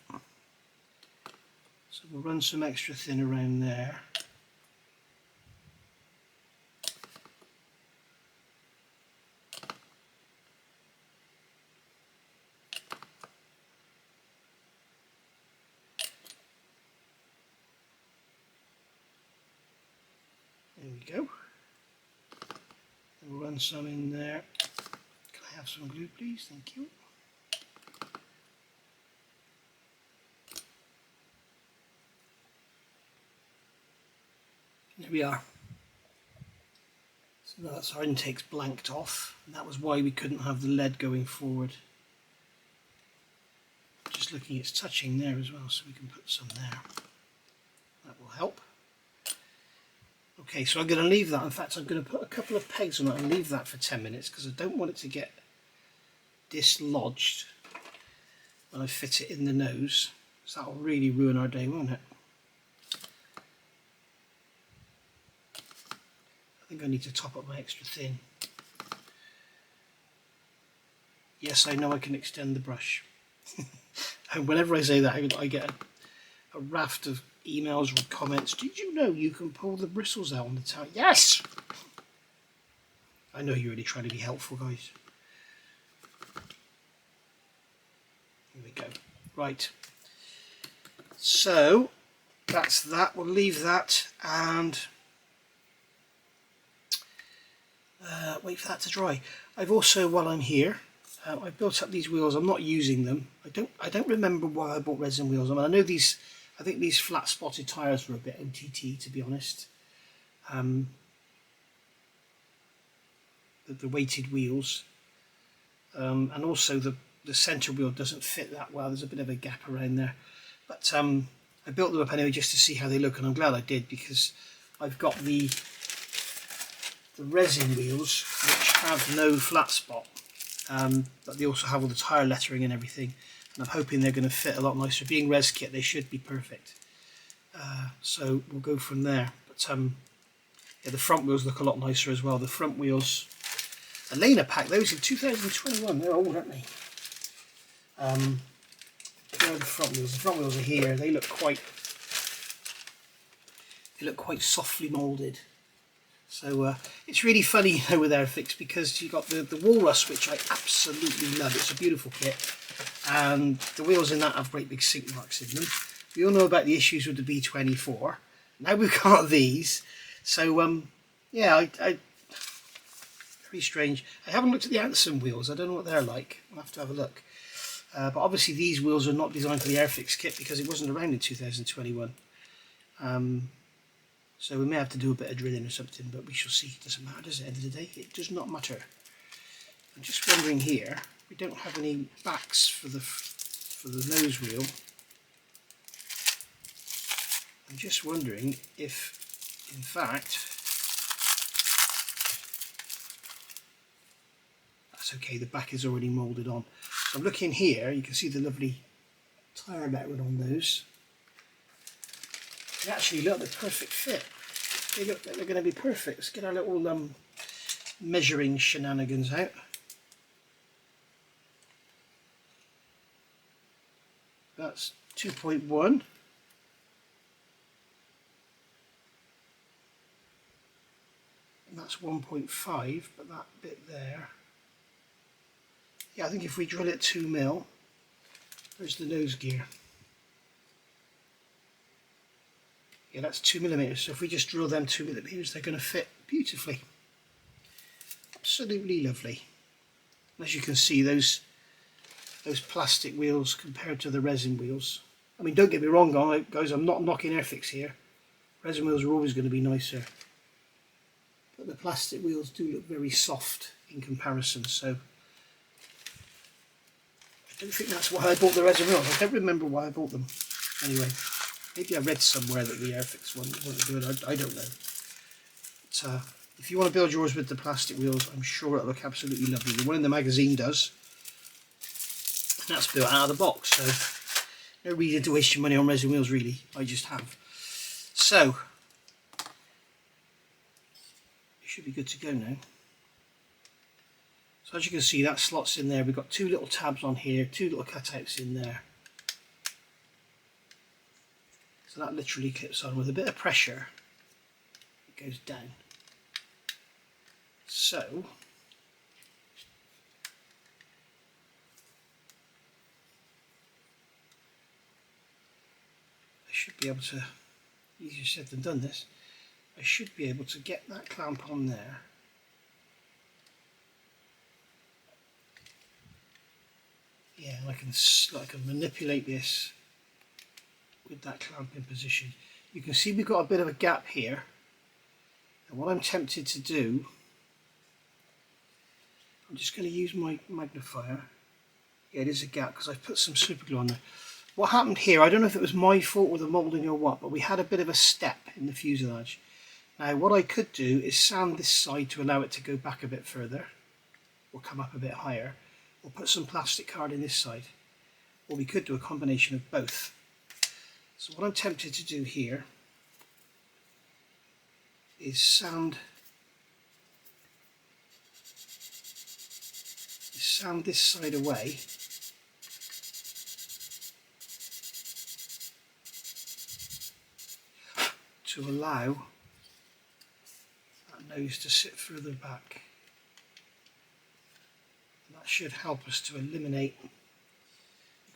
So we'll run some extra thin around there. There we go. And we'll run some in there. Can I have some glue, please? Thank you. There we are. So that's our intakes blanked off, and that was why we couldn't have the lead going forward. Just looking, it's touching there as well, so we can put some there. That will help. Okay, so I'm going to leave that. In fact, I'm going to put a couple of pegs on it and leave that for 10 minutes, because I don't want it to get dislodged when I fit it in the nose. So that will really ruin our day, won't it? I think I need to top up my extra thin. Yes, I know I can extend the brush. And whenever I say that, I get a raft of emails or comments. Did you know you can pull the bristles out on the tail? Yes! I know you're really trying to be helpful, guys. Here we go. Right. So, that's that. We'll leave that and wait for that to dry. I've also, while I'm here, I've built up these wheels. I'm not using them. I don't remember why I bought resin wheels. I mean, I know these. I think these flat spotted tyres were a bit OTT, to be honest. The weighted wheels, and also the centre wheel doesn't fit that well. There's a bit of a gap around there. But I built them up anyway just to see how they look, and I'm glad I did, because I've got the resin wheels which have no flat spot, but they also have all the tyre lettering and everything, and I'm hoping they're going to fit a lot nicer. Being res kit, they should be perfect. So we'll go from there. But yeah, the front wheels look a lot nicer as well. The front wheels, Elena pack those in 2021. They're old, aren't they? Where are the front wheels? The front wheels are here. They look quite softly moulded. So it's really funny, you know, with Airfix, because you've got the walrus, which I absolutely love. It's a beautiful kit, and the wheels in that have great big sink marks in them. We all know about the issues with the B24. Now we've got these. So yeah, very strange. I haven't looked at the Anson wheels. I don't know what they're like. I'll have to have a look. But obviously these wheels are not designed for the Airfix kit because it wasn't around in 2021. So we may have to do a bit of drilling or something, but we shall see. It doesn't matter, does it? At the end of the day, it does not matter. I'm just wondering here, we don't have any backs for the nose wheel. I'm just wondering if, in fact, that's okay. The back is already moulded on. So I'm looking here. You can see the lovely tyre metal on those. They actually look the perfect fit. They look like they're going to be perfect. Let's get our little measuring shenanigans out. That's 2.1. And that's 1.5, but that bit there. Yeah, I think if we drill it 2 mil, there's the nose gear. Yeah, that's 2 millimeters. So if we just drill them 2 millimeters, they're going to fit beautifully. Absolutely lovely. As you can see, those plastic wheels compared to the resin wheels. I mean, don't get me wrong, guys. I'm not knocking Airfix here. Resin wheels are always going to be nicer, but the plastic wheels do look very soft in comparison. So I don't think that's why I bought the resin wheels. I don't remember why I bought them. Anyway. Maybe I read somewhere that the Airfix one wasn't good. I don't know. But, if you want to build yours with the plastic wheels, I'm sure it'll look absolutely lovely. The one in the magazine does. And that's built out of the box, so no reason to waste your money on resin wheels, really. I just have. So, it should be good to go now. So as you can see, that slots in there. We've got 2 little tabs on here, 2 little cutouts in there. So that literally clips on with a bit of pressure. It goes down. So I should be able to, easier said than done this, I should be able to get that clamp on there. Yeah, and I can manipulate this with that clamp in position. You can see we've got a bit of a gap here, and what I'm tempted to do, I'm just going to use my magnifier. Yeah, it is a gap because I've put some super glue on there. What happened here, I don't know if it was my fault with the moulding or what, but we had a bit of a step in the fuselage. Now what I could do is sand this side to allow it to go back a bit further, or come up a bit higher, or put some plastic card in this side, or we could do a combination of both. So what I'm tempted to do here is sand this side away to allow that nose to sit further back. And that should help us to eliminate. You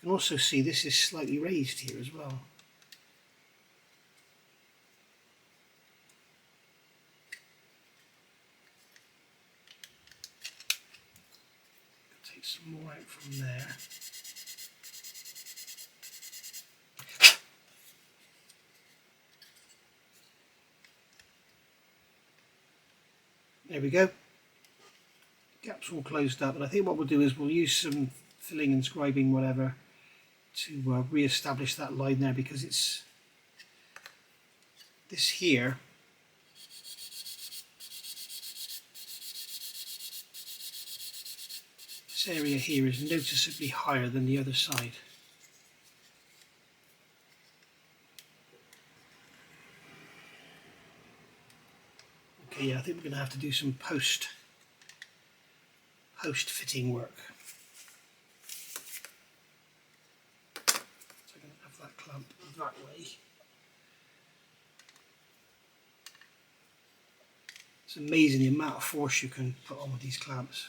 can also see this is slightly raised here as well. Take some more out from there. There we go. Gap's all closed up, and I think what we'll do is we'll use some filling and scribing, whatever, to re-establish that line there, because it's this here. This area here is noticeably higher than the other side. Okay, yeah, I think we're going to have to do some post fitting work. that way. It's amazing the amount of force you can put on with these clamps.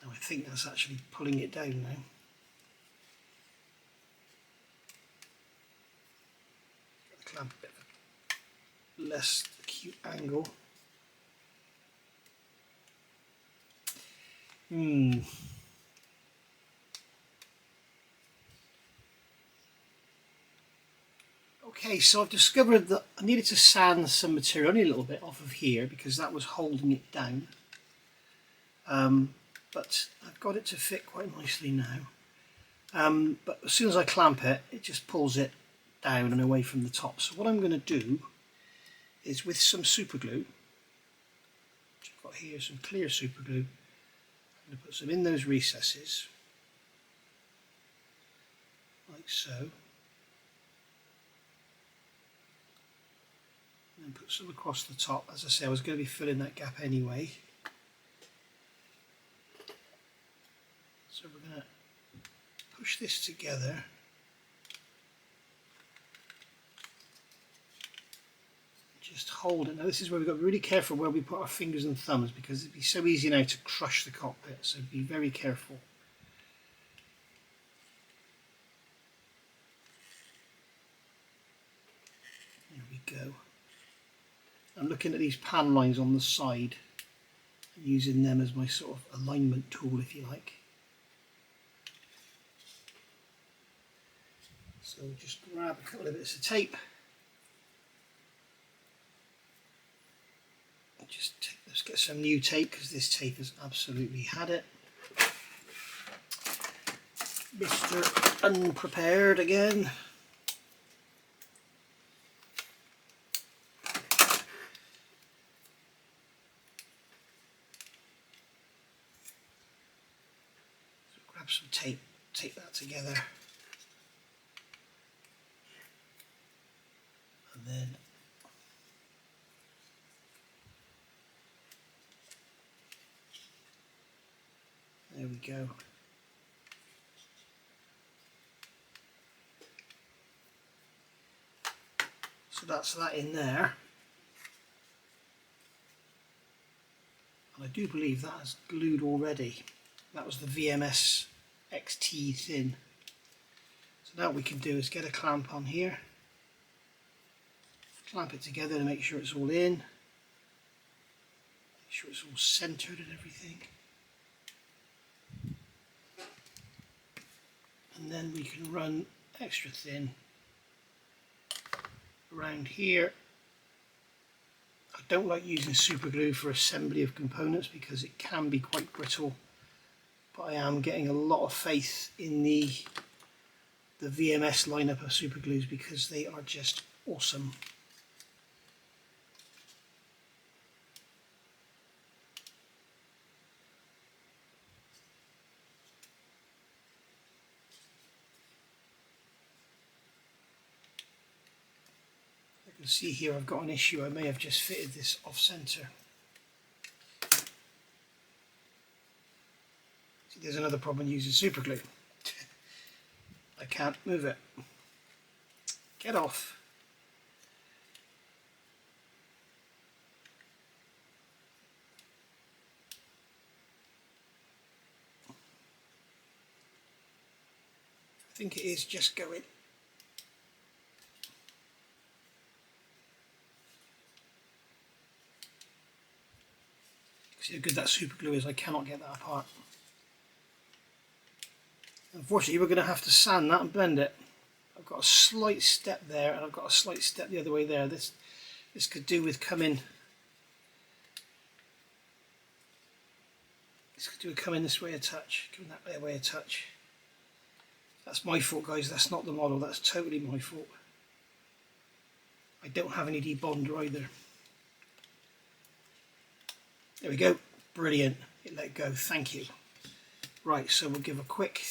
Now I think that's actually pulling it down now. Got the clamp a bit of a less acute angle. Okay, so I've discovered that I needed to sand some material, only a little bit off of here because that was holding it down. But I've got it to fit quite nicely now. But as soon as I clamp it, it just pulls it down and away from the top. So what I'm going to do is with some super glue, which I've got here, some clear super glue, I'm going to put some in those recesses, like so. And put some across the top. As I say, I was going to be filling that gap anyway. So we're going to push this together. Just hold it. Now this is where we've got to be really careful where we put our fingers and thumbs because it'd be so easy now to crush the cockpit, so be very careful. There we go. I'm looking at these pan lines on the side and using them as my sort of alignment tool, if you like. So we'll just grab a couple of bits of tape. Let's get some new tape because this tape has absolutely had it. Mr. Unprepared again. So grab some tape, tape that together. And then there we go. So that's that in there. And I do believe that is glued already. That was the VMS XT thin. So now what we can do is get a clamp on here. Clamp it together to make sure it's all in. Make sure it's all centered and everything. And then we can run extra thin around here. I don't like using super glue for assembly of components because it can be quite brittle, but I am getting a lot of faith in the VMS lineup of super glues because they are just awesome. See here I've got an issue. I may have just fitted this off center. See, there's another problem using super glue. I can't move it. Get off. I think it is just going. See how good that super glue is, I cannot get that apart. Unfortunately we're going to have to sand that and blend it. I've got a slight step there and I've got a slight step the other way there. This could do with coming. This could do with coming this way a touch, coming that way a touch. That's my fault, guys, that's not the model, that's totally my fault. I don't have any debonder either. There we go, brilliant, it let go, thank you. Right, so we'll give a quick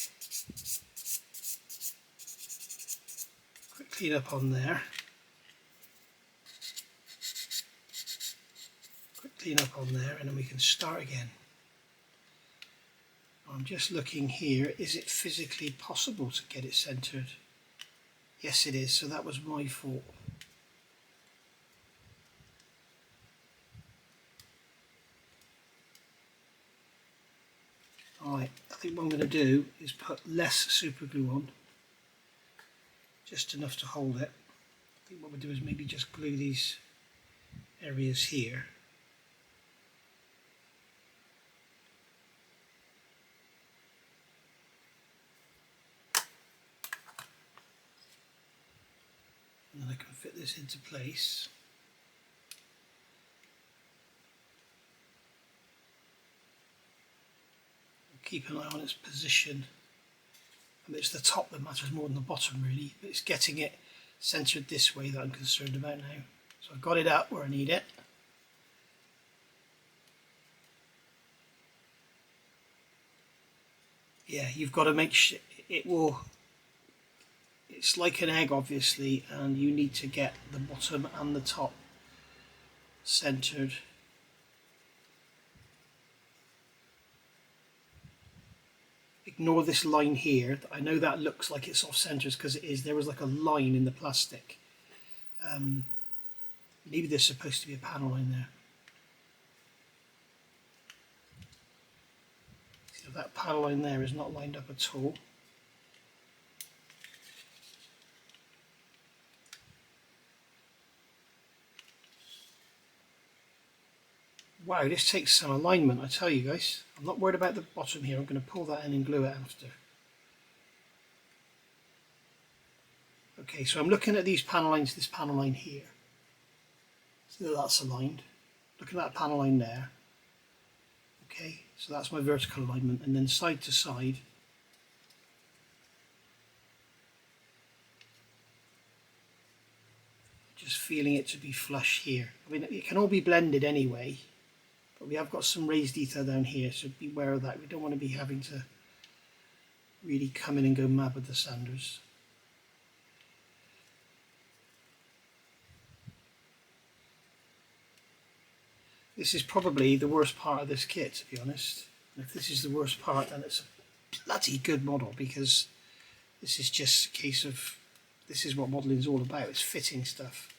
clean up on there. Quick clean up on there and then we can start again. I'm just looking here, is it physically possible to get it centered? Yes it is, so that was my fault. Alright, I think what I'm going to do is put less super glue on, just enough to hold it. I think what we'll do is maybe just glue these areas here. And then I can fit this into place. Keep an eye on its position. And it's the top that matters more than the bottom really, but it's getting it centered this way that I'm concerned about now. So I've got it up where I need it. Yeah, you've got to make sure it's like an egg obviously, and you need to get the bottom and the top centered. Ignore this line here. I know that looks like it's off centers because it is. There was like a line in the plastic. Maybe there's supposed to be a panel line there. So that panel line there is not lined up at all. Wow, this takes some alignment, I tell you guys. I'm not worried about the bottom here. I'm going to pull that in and glue it after. Okay, so I'm looking at these panel lines, this panel line here. So that's aligned. Looking at that panel line there. Okay, so that's my vertical alignment, and then side to side. Just feeling it to be flush here. I mean, it can all be blended anyway. But we have got some raised detail down here, so beware of that. We don't want to be having to really come in and go mad with the sanders. This is probably the worst part of this kit, to be honest. And if this is the worst part, then it's a bloody good model, because this is just a case of, this is what modelling is all about, it's fitting stuff.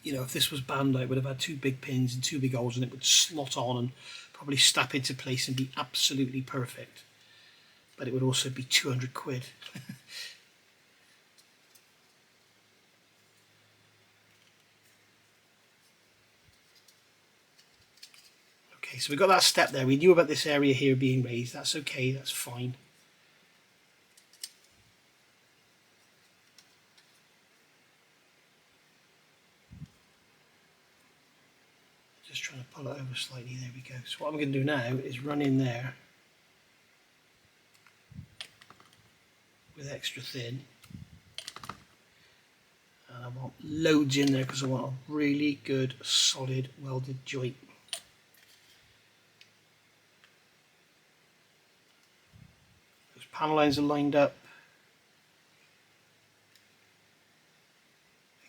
You know, if this was Bandai, it would have had 2 big pins and 2 big holes, and it would slot on and probably snap into place and be absolutely perfect. But it would also be 200 quid. Okay, so we got that step there. We knew about this area here being raised. That's okay, that's fine. Just trying to pull it over slightly, there we go. So what I'm going to do now is run in there with extra thin. And I want loads in there because I want a really good solid welded joint. Those panel lines are lined up.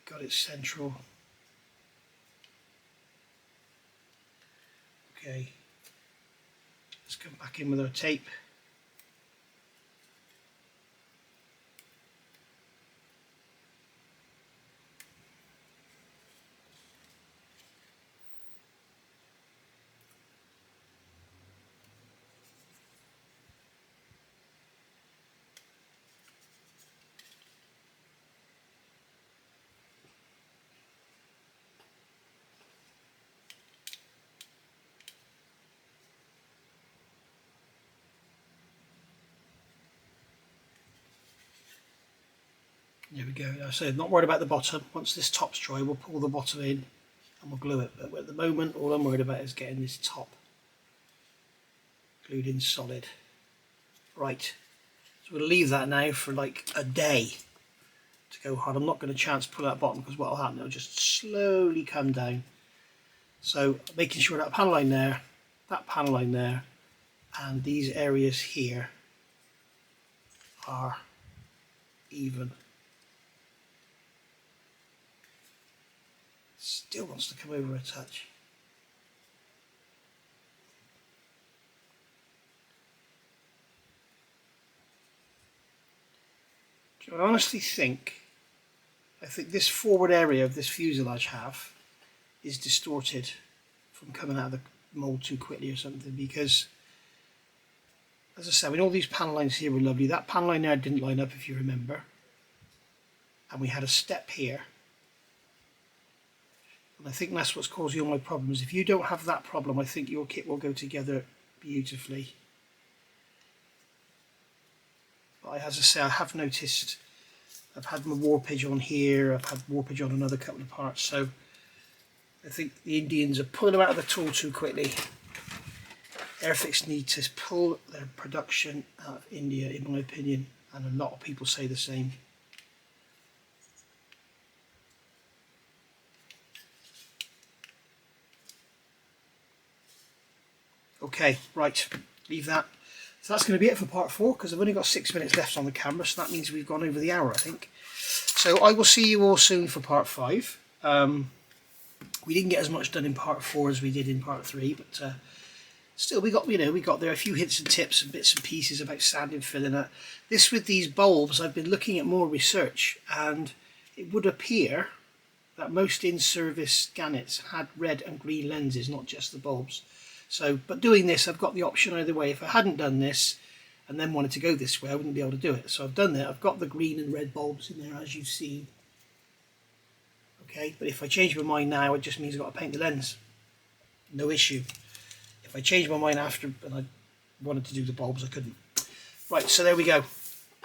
Got it central. Okay, let's come back in with our tape. There we go. I said not worried about the bottom. Once this top's dry, we'll pull the bottom in and we'll glue it. But at the moment, all I'm worried about is getting this top glued in solid. Right, so we'll leave that now for like a day to go hard. I'm not going to chance pull that bottom because what will happen, it'll just slowly come down. So making sure that panel line there, that panel line there, and these areas here are even. Still wants to come over a touch. So I honestly think, this forward area of this fuselage half is distorted from coming out of the mould too quickly or something, because as I said, all these panel lines here were lovely. That panel line there didn't line up, if you remember, and we had a step here, and I think that's what's causing all my problems. If you don't have that problem, I think your kit will go together beautifully. But as I say, I have noticed I've had my warpage on here, I've had warpage on another couple of parts, so I think the Indians are pulling them out of the tool too quickly. Airfix need to pull their production out of India, in my opinion, and a lot of people say the same. Okay, right, leave that. So that's going to be it for part 4, because I've only got 6 minutes left on the camera, so that means we've gone over the hour, I think. So I will see you all soon for part 5. We didn't get as much done in part 4 as we did in part 3, but still, we got there a few hints and tips and bits and pieces about sanding, filling it. This with these bulbs, I've been looking at more research, and it would appear that most in-service Gannets had red and green lenses, not just the bulbs. So, but doing this, I've got the option either way. If I hadn't done this and then wanted to go this way, I wouldn't be able to do it. So I've done that. I've got the green and red bulbs in there, as you've seen. Okay, but if I change my mind now, it just means I've got to paint the lens. No issue. If I change my mind after and I wanted to do the bulbs, I couldn't. Right, so there we go.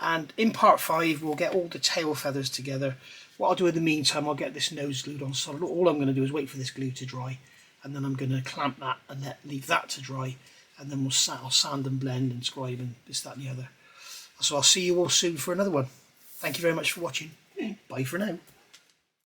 And in part 5, we'll get all the tail feathers together. What I'll do in the meantime, I'll get this nose glued on solid. All I'm going to do is wait for this glue to dry, and then I'm going to clamp that and leave that to dry, and then I'll sand and blend and scribe and this, that and the other. So I'll see you all soon for another one. Thank you very much for watching. Bye for now.